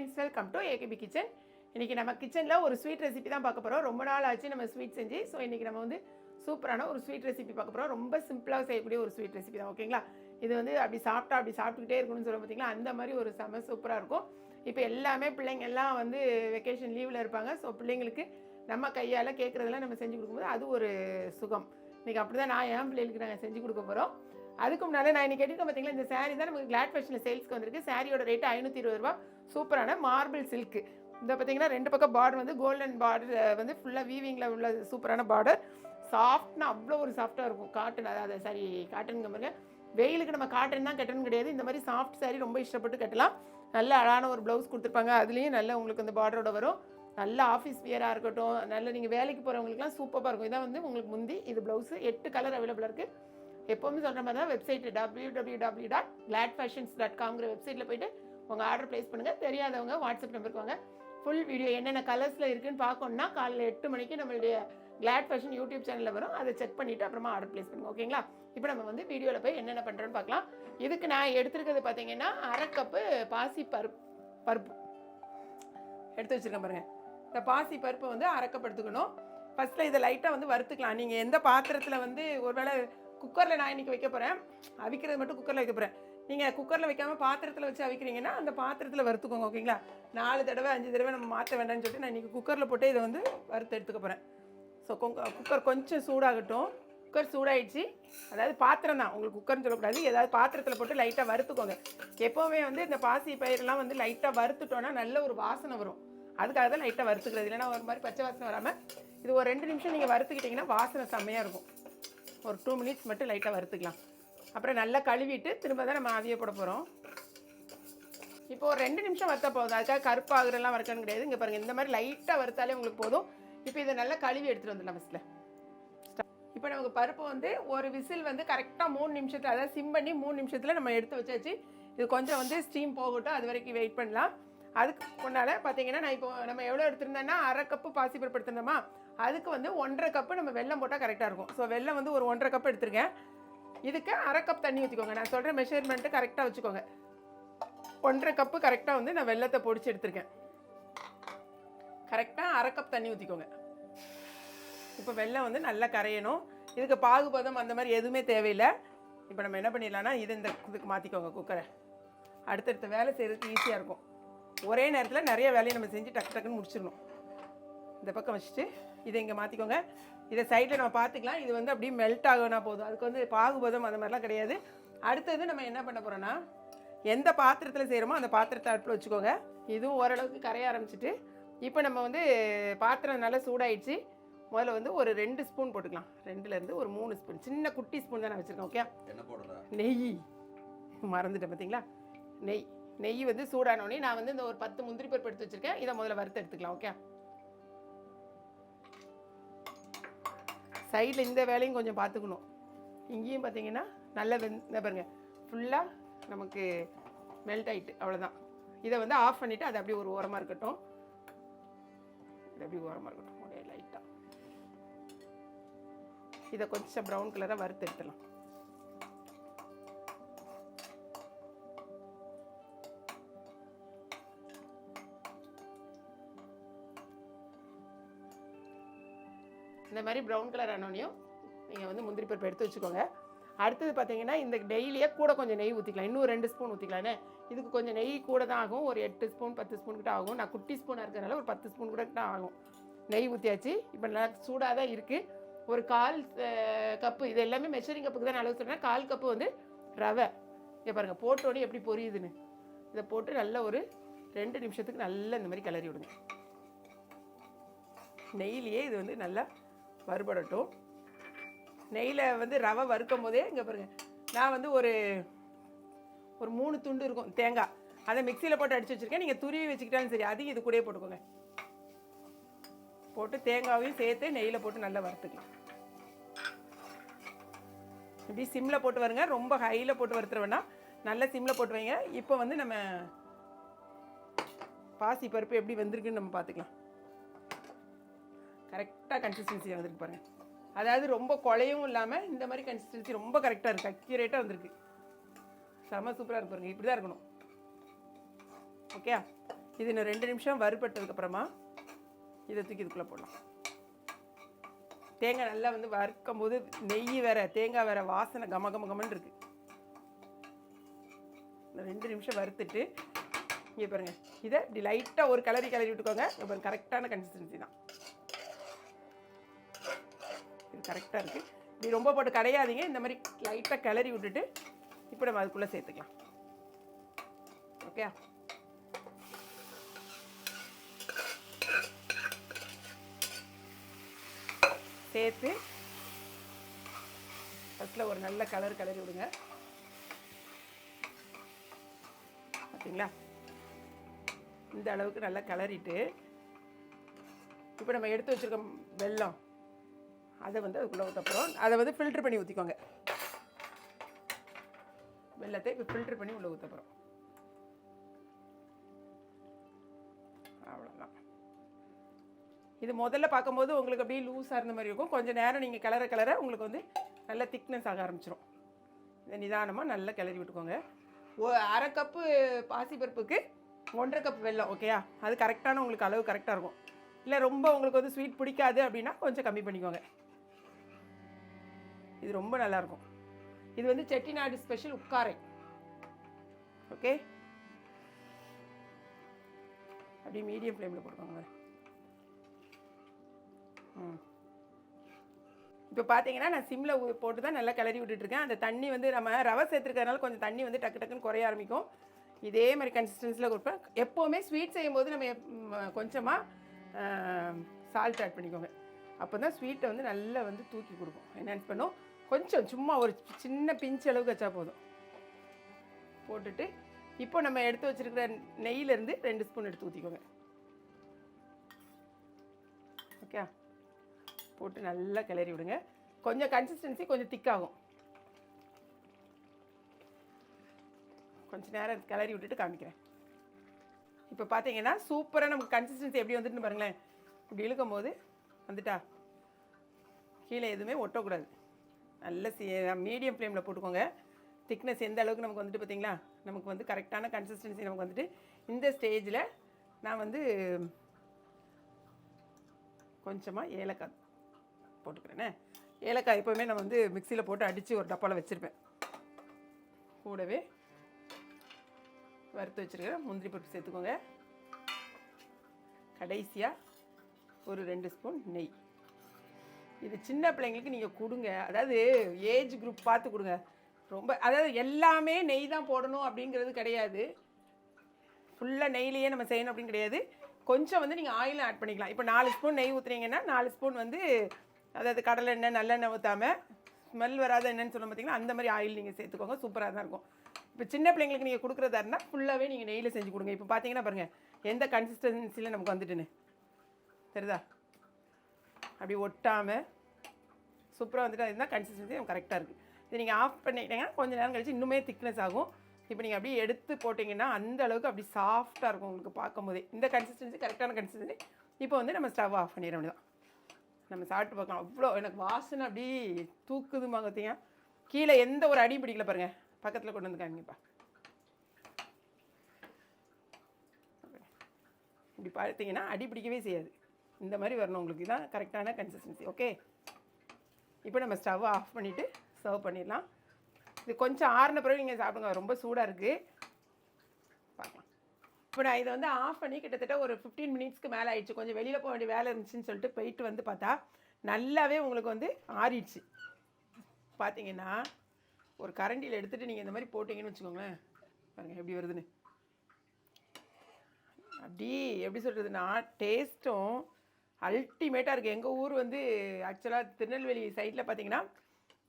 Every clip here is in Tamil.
Friends, welcome to AKP kitchen. இன்றைக்கி நம்ம கிச்சனில் ஒரு ஸ்வீட் ரெசிபி தான் பார்க்க போகிறோம். ரொம்ப நாள் ஆச்சு நம்ம ஸ்வீட் செஞ்சு. ஸோ இன்றைக்கி நம்ம வந்து சூப்பரான ஒரு ஸ்வீட் ரெசிபி பார்க்க போகிறோம். ரொம்ப சிம்பிளாக செய்யக்கூடிய ஒரு ஸ்வீட் ரெசிபி தான். ஓகேங்களா? இது வந்து அப்படி சாப்பிட்டுக்கிட்டே இருக்கணும்னு சொல்ல பார்த்தீங்களா, அந்த மாதிரி ஒரு சூப்பராக இருக்கும். இப்போ எல்லாமே பிள்ளைங்க எல்லாம் வந்து வெக்கேஷன் லீவில் இருப்பாங்க. ஸோ பிள்ளைங்களுக்கு நம்ம கையால் கேட்குறதெல்லாம் நம்ம செஞ்சு கொடுக்கும்போது அது ஒரு சுகம். இன்றைக்கி அப்படி தான் நான் என் பிள்ளைகளுக்கு நாங்கள் செஞ்சு கொடுக்க போகிறோம். அதுக்கு முன்னால் நான் இன்றைக்கி கேட்டுக்க பார்த்தீங்களா, இந்த சாரீ தான் நமக்கு கிளாட் ஃபேஷனில் சேல்ஸ்க்கு வந்திருக்கு. சாரியோட ரேட்டு 520 ரூபா. சூப்பரான மார்பிள் சில்க்கு. இந்த பார்த்தீங்கன்னா 2 பக்கம் பார்டர் வந்து கோல்டன் பார்டர் வந்து ஃபுல்லாக வீவிங்கில் உள்ள சூப்பரான பார்டர். சாஃப்ட்னா அவ்வளோ ஒரு சாஃப்டாக இருக்கும். காட்டன், அதாவது சாரி காட்டனுங்க பாருங்க. வெயிலுக்கு நம்ம காட்டன் தான் கட்டணும் கிடையாது. இந்த மாதிரி சாஃப்ட் சாரீ ரொம்ப இஷ்டப்பட்டு கட்டலாம். நல்ல அழகான ஒரு ப்ளவுஸ் கொடுத்துருப்பாங்க. அதுலேயும் நல்ல உங்களுக்கு அந்த பார்டரோட வரும். நல்ல ஆஃபீஸ் வியராக இருக்கட்டும், நல்ல நீங்கள் வேலைக்கு போகிறவங்களுக்குலாம் சூப்பராக இருக்கும். இதான் வந்து உங்களுக்கு முந்தி, இது ப்ளவுஸு. 8 கலர் அவைலபிளாக இருக்குது. எப்போவுமே சொல்கிற மாதிரி தான் வெப்சைட் www.gladfashions.com வெப்சைட்டில் போய்ட்டு உங்கள் ஆர்டர் ப்ளேஸ் பண்ணுங்கள். தெரியாதவங்க வாட்ஸ்அப் நம்பருக்கு வாங்க. ஃபுல் வீடியோ என்னென்ன கலர்ஸில் இருக்குதுன்னு பார்க்கணுன்னா காலையில் 8 மணிக்கு நம்மளுடைய கிளாட் ஃபேஷன் யூடியூப் சேனலில் வரும். அதை செக் பண்ணிவிட்டு அப்புறமா ஆர்டர் ப்ளேஸ் பண்ணுங்கள். ஓகேங்களா? இப்போ நம்ம வந்து வீடியோவில் போய் என்னென்ன பண்ணுறோன்னு பார்க்கலாம். இதுக்கு நான் எடுத்துருக்கிறது பார்த்தீங்கன்னா 1/2 கப்பு பாசி பருப்பு எடுத்து வச்சுருக்கேன் பாருங்கள். இந்த பாசி பருப்பை வந்து 1/2 கப் எடுத்துக்கணும். ஃபஸ்ட்டில் இதை லைட்டாக வந்து வறுத்துக்கலாம். நீங்கள் எந்த பாத்திரத்தில் வந்து ஒருவேளை குக்கரில் நான் இன்றைக்கி வைக்க போகிறேன், அவிக்கிறது மட்டும் குக்கரில் வைக்க போகிறேன். நீங்கள் குக்கரில் வைக்காமல் பாத்திரத்தில் வச்சு அவிக்கிறீங்கன்னா அந்த பாத்திரத்தில் வறுத்துக்கோங்க. ஓகேங்களா? 4 தடவை 5 தடவை நம்ம மாற்ற வேண்டாம்னு சொல்லிட்டு நான் இன்றைக்கி குக்கரில் போட்டு இதை வந்து வறுத்து எடுத்துக்க போகிறேன். ஸோ குக்கர் கொஞ்சம் சூடாகட்டும். குக்கர் சூடாகிடுச்சு. அதாவது பாத்திரம் தான், உங்களுக்கு குக்கர்னு சொல்லக்கூடாது. ஏதாவது பாத்திரத்தில் போட்டு லைட்டாக வறுத்துக்கோங்க. எப்போவுமே வந்து இந்த பாசி பயிரெலாம் வந்து லைட்டாக வறுத்துட்டோன்னா நல்ல ஒரு வாசனை வரும். அதுக்காக தான் லைட்டாக வறுத்துக்கிறது. இல்லைன்னா ஒரு மாதிரி பச்சை வாசனை வராமல் இது ஒரு 2 நிமிஷம் நீங்கள் வறுத்துக்கிட்டிங்கன்னா வாசனை செம்மையாக இருக்கும். ஒரு 2 மினிட்ஸ் மட்டும் லைட்டாக வறுத்துக்கலாம். அப்புறம் நல்லா கழுவிட்டு திரும்ப தான் நம்ம ஆவியை போட போகிறோம். இப்போ ஒரு 2 நிமிஷம் வறுத்தா போதும். அதுக்காக கருப்பாகிறலாம் வறுக்கணும் கிடையாது. இங்கே பாருங்கள், இந்த மாதிரி லைட்டாக வறுத்தாலே உங்களுக்கு போதும். இப்போ இதை நல்லா கழுவி எடுத்துகிட்டு வந்துடலாம் ஃபஸ்ட்டில். இப்போ நமக்கு பருப்பு வந்து ஒரு விசில் வந்து கரெக்டாக 3 நிமிஷத்தில், அதாவது சிம் பண்ணி 3 நிமிஷத்தில் நம்ம எடுத்து வச்சாச்சு. இது கொஞ்சம் வந்து ஸ்டீம் போகட்டும், அது வரைக்கும் வெயிட் பண்ணலாம். அதுக்கு முன்னால் பார்த்தீங்கன்னா நான் இப்போ நம்ம எவ்வளோ எடுத்துருந்தோன்னா 1/2 கப்பு பாசிப்பருப்பு எடுத்திருந்தோமா, அதுக்கு வந்து 1/2 கப்பு நம்ம வெல்லம் போட்டால் கரெக்டாக இருக்கும். ஸோ வெல்லம் வந்து ஒரு 1/2 கப் எடுத்துருக்கேன். இதுக்கு 1/2 கப் தண்ணி ஊற்றிக்கோங்க. நான் சொல்கிற மெஷர்மெண்ட்டு கரெக்டாக வச்சுக்கோங்க. 1/2 கப்பு கரெக்டாக வந்து நான் வெல்லத்தை பொடிச்சு எடுத்துருக்கேன். கரெக்டாக 1/2 கப் தண்ணி ஊற்றிக்கோங்க. இப்போ வெல்லம் வந்து நல்லா கரையணும். இதுக்கு பாகுபதம் அந்த மாதிரி எதுவுமே தேவையில்லை. இப்போ நம்ம என்ன பண்ணிடலாம்னா இது இந்த இதுக்கு மாற்றிக்கோங்க குக்கரை. அடுத்தடுத்த வேலை செய்கிறதுக்கு ஈஸியாக இருக்கும். ஒரே நேரத்தில் நிறைய வேலையை நம்ம செஞ்சு டக்குன்னு முடிச்சிடணும். இந்த பக்கம் வச்சுட்டு இதை இங்கே மாற்றிக்கோங்க. இதை சைடில் நம்ம பார்த்துக்கலாம். இது வந்து அப்படியே மெல்ட் ஆகுனா போதும். அதுக்கு வந்து பாகுபதம் அந்த மாதிரிலாம் கிடையாது. அடுத்தது நம்ம என்ன பண்ண போகிறோன்னா, எந்த பாத்திரத்தில் செய்கிறோமோ அந்த பாத்திரத்தை அடுப்பில் வச்சுக்கோங்க. இதுவும் ஓரளவுக்கு கரைய ஆரம்பிச்சிட்டு இப்போ நம்ம வந்து பாத்திரம் நல்லா சூடாயிடுச்சு. முதல்ல வந்து ஒரு 2 ஸ்பூன் போட்டுக்கலாம். 2லேருந்து ஒரு 3 ஸ்பூன், சின்ன குட்டி ஸ்பூன் தான் நான் வச்சுருக்கேன். ஓகே? என்ன போடலாம்? நெய் மறந்துட்டேன் பார்த்தீங்களா? நெய் வந்து சூடானோடனே நான் வந்து இந்த ஒரு 10 முந்திரி பருப்பு எடுத்து வச்சுருக்கேன். இதை முதல்ல வறுத்து எடுத்துக்கலாம். ஓகே? சைடில் இந்த வேலையும் கொஞ்சம் பார்த்துக்கணும். இங்கேயும் பார்த்தீங்கன்னா நல்லா பாருங்க, ஃபுல்லாக நமக்கு மெல்ட் ஆகிட்டு. அவ்வளோதான். இதை வந்து ஆஃப் பண்ணிவிட்டு அது அப்படியே ஒரு ஓரமாக இருக்கட்டும். இது அப்படியே ஓரமாக இருக்கட்டும். அப்படியே லைட்டாக இதை கொஞ்சம் ப்ரௌன் கலராக வறுத்து எடுத்துடலாம். இந்த மாதிரி ப்ரௌன் கலர் ஆனோனையும் நீங்கள் வந்து முந்திரி பருப்பு எடுத்து வச்சுக்கோங்க. அடுத்தது பார்த்தீங்கன்னா இந்த டெய்லியே கூட கொஞ்சம் நெய் ஊற்றிக்கலாம். இன்னும் 2 ஸ்பூன் ஊற்றிக்கலான்னு. இதுக்கு கொஞ்சம் நெய் கூட தான் ஆகும். ஒரு 8 ஸ்பூன் 10 ஸ்பூன் கிட்ட ஆகும். நான் குட்டி ஸ்பூனாக இருக்கிறதுனால ஒரு 10 ஸ்பூன் கூட கிட்ட ஆகும். நெய் ஊற்றியாச்சு. இப்போ நல்லா சூடாக தான் இருக்குது. ஒரு 1/4 கப்பு, இது எல்லாமே மெஷரிங் கப்புக்கு தான் நான் அளவு சொல்கிறேன். 1/4 கப்பு வந்து ரவை. இங்கே பாருங்கள், போட்டோடனே எப்படி பொரியுதுன்னு. இதை போட்டு நல்லா ஒரு 2 நிமிஷத்துக்கு நல்லா இந்த மாதிரி கிளறி விடுங்க. நெய்லேயே இது வந்து நல்லா வறுபடட்டும். நெய்யில் வந்து ரவை வறுக்கும் போதே இங்கே பாருங்கள், நான் வந்து ஒரு 3 துண்டு இருக்கும் தேங்காய், அதை மிக்சியில் போட்டு அடித்து வச்சுருக்கேன். நீங்கள் துருவி வச்சுக்கிட்டாலும் சரி, அதையும் இது கூடயே போட்டுக்கோங்க. போட்டு தேங்காவையும் சேர்த்து நெய்யில் போட்டு நல்லா வறுத்துக்கலாம். இப்படி சிம்மில் போட்டு வருங்க. ரொம்ப ஹையில் போட்டு வறுத்துற வேணாம், நல்ல சிம்மில் போட்டு வைங்க. இப்போ வந்து நம்ம பாசி பருப்பு எப்படி வந்திருக்குன்னு நம்ம பார்த்துக்கலாம். கரெக்டாக கன்சிஸ்டன்சியாக வந்துருக்கு பாருங்கள். அதாவது ரொம்ப குழையும் இல்லாமல் இந்த மாதிரி கன்சிஸ்டன்சி ரொம்ப கரெக்டாக இருக்குது. அக்யூரேட்டாக வந்திருக்கு. செம சூப்பராக இருக்கு பாருங்கள். இப்படி தான் இருக்கணும். ஓகே? இது இன்னும் 2 நிமிஷம் வறுபட்டதுக்கப்புறமா இதை தூக்கி இதுக்குள்ளே போடலாம். தேங்காய் நல்லா வந்து வறுக்கும் போது நெய் வேற தேங்காய் வேற வாசனை கமகமன்னு இருக்குது. இந்த 2 நிமிஷம் வறுத்துட்டு இங்கே பாருங்கள், இதை இப்படி லைட்டாக ஒரு கிளறி விட்டுக்கோங்க. இப்போ கரெக்டான கன்சிஸ்டன்சி தான், இது கரெக்டாக இருக்குது. இப்படி ரொம்ப போட்டு கடையாதீங்க, இந்த மாதிரி லைட்டாக கிளறி விட்டுட்டு இப்போ நம்ம அதுக்குள்ளே சேர்த்துக்கலாம். ஓகே, சேர்த்து ஃபஸ்ட்டில் ஒரு நல்ல கிளறி விடுங்க. பார்த்தீங்களா, இந்த அளவுக்கு நல்லா கிளறிட்டு இப்போ நம்ம எடுத்து வச்சுருக்க வெல்லம் அதை வந்து அதுக்குள்ளே ஊற்றப்புறம் அதை வந்து ஃபில்ட்ரு பண்ணி ஊற்றிக்கோங்க. வெல்லத்தை இப்போ ஃபில்ட்ரு பண்ணி உள்ளே ஊற்றப்புறம் அவ்வளோதான். இது முதல்ல பார்க்கும்போது உங்களுக்கு அப்படியே லூஸாக இருந்த மாதிரி இருக்கும். கொஞ்சம் நேரம் நீங்கள் கிளற உங்களுக்கு வந்து நல்ல திக்னஸ் ஆக ஆரம்பிச்சிடும். இதை நிதானமாக நல்லா கிளறி விட்டுக்கோங்க. 1/2 கப்பு பாசிப்பருப்புக்கு 1.5 கப் வெல்லம். ஓகேயா, அது கரெக்டான உங்களுக்கு அளவு கரெக்டாக இருக்கும். இல்லை ரொம்ப உங்களுக்கு வந்து ஸ்வீட் பிடிக்காது அப்படின்னா கொஞ்சம் கம்மி பண்ணிக்கோங்க. இது ரொம்ப நல்லாயிருக்கும். இது வந்து செட்டிநாடு ஸ்பெஷல் உட்காரை. ஓகே, அப்படியே மீடியம் ஃப்ளேமில் போட்டுக்கோங்க. இப்போ பார்த்தீங்கன்னா நான் சிம்மில் போட்டு தான் நல்லா கிளறி விட்டுட்ருக்கேன். அந்த தண்ணி வந்து நம்ம ரவை சேர்த்துருக்கறதுனால கொஞ்சம் தண்ணி வந்து டக்குன்னு குறைய ஆரம்பிக்கும். இதே மாதிரி கன்சிஸ்டன்சியில் கொடுப்பேன். எப்போவுமே ஸ்வீட் செய்யும்போது நம்ம கொஞ்சமாக சால்ட் ஆட் பண்ணிக்கோங்க. அப்போ தான் ஸ்வீட்டை வந்து நல்லா வந்து தூக்கி கொடுக்கும். என்ஹான்ஸ் பண்ணும். கொஞ்சம் சும்மா ஒரு சின்ன பிஞ்ச் அளவுக்கு வச்சா போதும். போட்டுட்டு இப்போ நம்ம எடுத்து வச்சுருக்கிற நெய்யிலேருந்து 2 ஸ்பூன் எடுத்து ஊற்றிக்கோங்க. ஓகே, போட்டு நல்லா கிளறி விடுங்க. கொஞ்சம் கன்சிஸ்டன்சி கொஞ்சம் திக்காகும். கொஞ்சம் நேரம் கிளறி விட்டுட்டு காமிக்கிறேன். இப்போ பார்த்தீங்கன்னா சூப்பராக நமக்கு கன்சிஸ்டன்சி எப்படி வந்துட்டுன்னு பாருங்களேன். இப்படி இழுக்கும் போது வந்துட்டா, கீழே எதுவுமே ஒட்டக்கூடாது. நல்ல மீடியம் ஃப்ளேமில் போட்டுக்கோங்க. திக்னஸ் எந்த அளவுக்கு நமக்கு வந்துட்டு பார்த்தீங்களா, நமக்கு வந்து கரெக்டான கன்சிஸ்டன்சி நமக்கு வந்துட்டு. இந்த ஸ்டேஜில் நான் வந்து கொஞ்சமாக ஏலக்காய் போட்டுக்கிறேனே. ஏலக்காய் எப்போவுமே நான் வந்து மிக்சியில் போட்டு அடித்து ஒரு டப்பாவில் வச்சுருப்பேன். கூடவே வறுத்து வச்சுருக்கிறேன் முந்திரி பருப்பு சேர்த்துக்கோங்க. கடைசியாக ஒரு 2 ஸ்பூன் நெய். இது சின்ன பிள்ளைங்களுக்கு நீங்கள் கொடுங்க. அதாவது ஏஜ் குரூப் பார்த்து கொடுங்க. ரொம்ப அதாவது எல்லாமே நெய் தான் போடணும் அப்படிங்கிறது கிடையாது. ஃபுல்லாக நெய்லேயே நம்ம செய்யணும் அப்படின்னு கிடையாது. கொஞ்சம் வந்து நீங்கள் ஆயிலும் ஆட் பண்ணிக்கலாம். இப்போ 4 ஸ்பூன் நெய் ஊற்றுனீங்கன்னா 4 ஸ்பூன் வந்து அதாவது கடலை எண்ணெய் நல்லெண்ணெய் ஊற்றாமல் ஸ்மெல் வராத எண்ணெய்ன்னு சொல்ல பார்த்தீங்கன்னா அந்த மாதிரி ஆயில் நீங்கள் சேர்த்துக்கோங்க. சூப்பராக தான் இருக்கும். இப்போ சின்ன பிள்ளைங்களுக்கு நீங்கள் கொடுக்குறதா இருந்தால் ஃபுல்லாகவே நீங்கள் நெய்யில் செஞ்சு கொடுங்க. இப்போ பார்த்தீங்கன்னா பாருங்கள் எந்த கன்சிஸ்டன்சியில் நமக்கு வந்துட்டுன்னு தெரியுதா. அப்படி ஒட்டாமல் சூப்பராக வந்துட்டு இருந்தால் கன்சிஸ்டன்சி நமக்கு கரெக்டாக இருக்குது. இது நீங்கள் ஆஃப் பண்ணிட்டீங்கன்னா கொஞ்சம் நேரம் கழிச்சு இன்னுமே திக்னஸ் ஆகும். இப்போ நீங்கள் அப்படியே எடுத்து போட்டிங்கன்னா அந்த அளவுக்கு அப்படி சாஃப்டாக இருக்கும் உங்களுக்கு பார்க்கும் போதே. இந்த கன்சிஸ்டன்சி கரெக்டான கன்சிஸ்டன்சி. இப்போ வந்து நம்ம ஸ்டவ் ஆஃப் பண்ணிட வேண்டியதான். நம்ம சாப்பிட்டு பார்க்கலாம். அவ்வளோ எனக்கு வாசனை அப்படி தூக்குதுமா பார்த்தீங்க. கீழே எந்த ஒரு அடியும் பிடிக்கல பாருங்கள். பக்கத்தில் கொண்டு வந்து காமிங்கப்பா. இப்படி பார்த்தீங்கன்னா அடி பிடிக்கவே செய்யாது. இந்த மாதிரி வரணும் உங்களுக்கு. இதுதான் கரெக்டான கன்சிஸ்டன்சி. ஓகே, இப்போ நம்ம ஸ்டவ் ஆஃப் பண்ணிவிட்டு சர்வ் பண்ணிடலாம். இது கொஞ்சம் ஆறின பிறகு நீங்கள் சாப்பிடுங்க. ரொம்ப சூடாக இருக்குது. பார்க்கலாம். இப்போ நான் இதை வந்து ஆஃப் பண்ணி கிட்டத்தட்ட ஒரு 15 மினிட்ஸ்க்கு மேலே ஆயிடுச்சு. கொஞ்சம் வெளியில் போக வேண்டிய வேலை இருந்துச்சுன்னு சொல்லிட்டு போயிட்டு வந்து பார்த்தா நல்லாவே உங்களுக்கு வந்து ஆறிடுச்சு. பார்த்தீங்கன்னா ஒரு கரண்டியில் எடுத்துகிட்டு நீங்கள் இந்த மாதிரி போட்டிங்கன்னு வச்சுக்கோங்களேன். பாருங்கள் எப்படி வருதுன்னு. அப்படி எப்படி சொல்கிறதுனா டேஸ்ட்டும் அல்டிமேட்டாக இருக்குது. எங்கள் ஊர் வந்து ஆக்சுவலாக திருநெல்வேலி சைடில் பார்த்தீங்கன்னா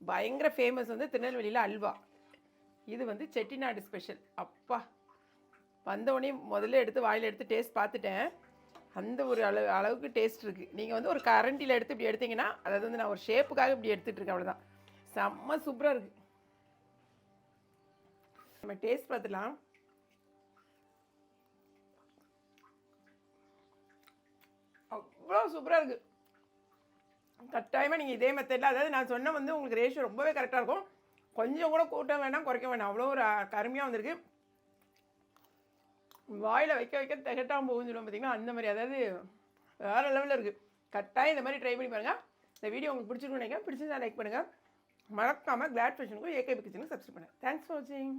பயங்கர ஃபேமஸ் வந்து திருநெல்வேலியில் அல்வா. இது வந்து செட்டிநாடு ஸ்பெஷல். அப்பா வந்தோடனே முதல்ல எடுத்து வாயில் எடுத்து டேஸ்ட் பார்த்துட்டேன். அந்த ஒரு அளவுக்கு டேஸ்ட் இருக்குது. நீங்கள் வந்து ஒரு கரண்டியில் எடுத்து இப்படி எடுத்திங்கன்னா அதாவது வந்து நான் ஒரு ஷேப்புக்காக இப்படி எடுத்துகிட்டு இருக்கேன். அவ்வளோதான். செம்ம சூப்பராக இருக்குது. நம்ம டேஸ்ட் பார்த்துலாம். அவ்வளோ சூப்பராக இருக்குது. கட்டாயமாக நீங்கள் இதே மெத்தடில் அதாவது நான் சொன்ன வந்து உங்களுக்கு ரேஷியோ ரொம்பவே கரெக்டாக இருக்கும். கொஞ்சம் கூட கூட்ட வேணாம் குறைக்க வேணாம். அவ்வளோ ஒரு கருமையாக வந்திருக்கு. வாயில் வைக்க வைக்க திகட்டாமல் போகுதுன்னு பார்த்தீங்கன்னா அந்த மாதிரி, அதாவது வேறு லெவலில் இருக்குது. கட்டாயம் இந்த மாதிரி ட்ரை பண்ணி பாருங்கள். இந்த வீடியோ உங்களுக்கு பிடிச்சிருக்குன்னு நினைக்கிறேன். பிடிச்சிருந்தா லைக் பண்ணுங்கள். மறக்காமல் கிளாட் ஃபேஷனுக்கும் ஏகேபி கிச்சனுக்கும் சப்ஸ்கிரைப் பண்ணுங்கள். தேங்க்ஸ் ஃபார் வாட்சிங்.